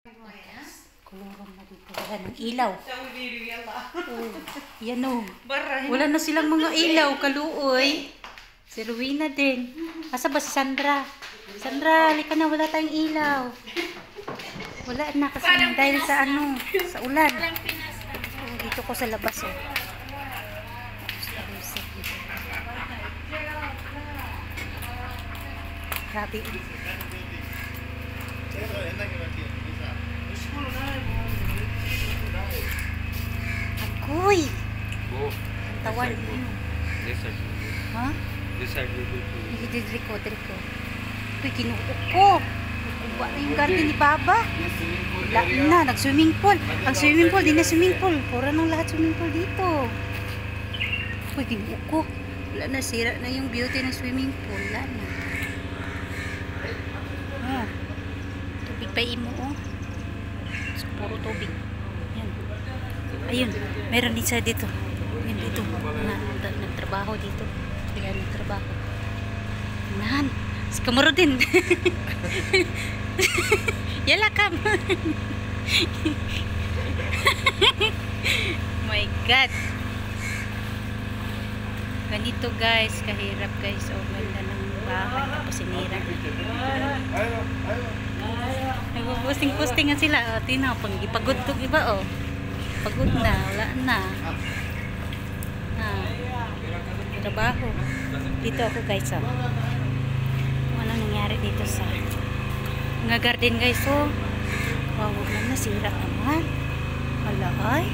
Kulungan na dito. Wala ng ilaw. Yan o. Wala na silang mga ilaw. Kaluoy. Si Rowena din. Asa ba si Sandra? Sandra, halika na. Wala tayong ilaw. Wala na kasi dahil sa ano, sa ulan. Dito ko sa labas o. Grabe. Agoy! Ang tawan mo. Ha? Didriko. Uy, kinuha ko. Kuha na yung garden ni Baba. Wala na, nag-swimming pool. Ang swimming pool, di na swimming pool. Pura nang lahat swimming pool dito. Uy, kinuha ko. Wala na, sira na yung beauty ng swimming pool. Wala na. Tubig pa imo, oh. So, puro tubig. Yan. Ayun, meron isa dito. Yan dito. Nagtrabaho dito. Yan, nagtrabaho. Nan, si Kamaro din. Yala kam. My God. Ganito guys, kahirap guys. O, ganda ng bahay. Tapos sinira. Nagpo-posting-postingan sila. O, tinaw, pang ipagod to iba o. Pagod na, wala na. Trabaho. Dito ako guys o. Ano nangyari dito sa nga garden guys o. Wow, wala na, sira naman. Wala ay.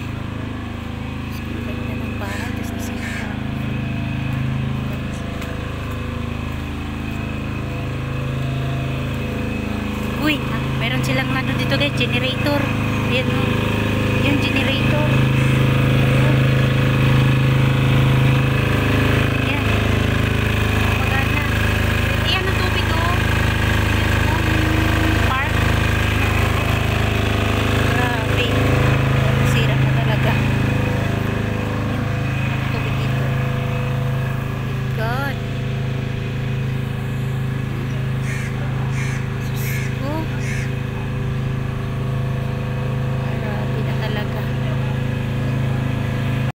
Ganda ng bahay. Tapos nasira. Uy, meron silang ano dito guys, generator. Yan, yung generator.